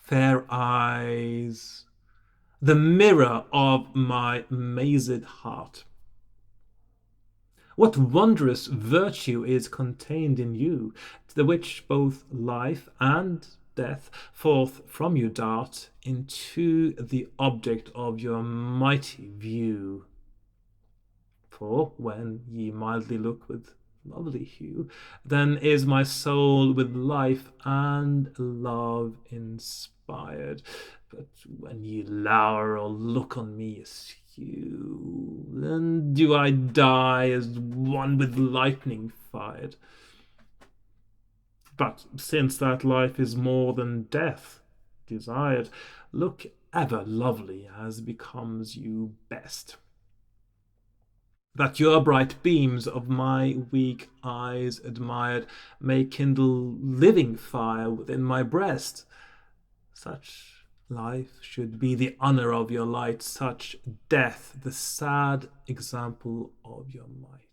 fair eyes, the mirror of my mazèd heart. What wondrous virtue is contained in you, the which both life and death forth from you dart into the object of your mighty view. For when ye mildly look with lovely hue, then is my soul with life and love inspired. But when ye loure or look on me askew, then do I die as one with lightning fired. But since that life is more than death desired, look ever lovely as becomes you best, that your bright beams of my weak eyes admired may kindle living fire within my breast. Such life should be the honor of your light, such death the sad example of your might.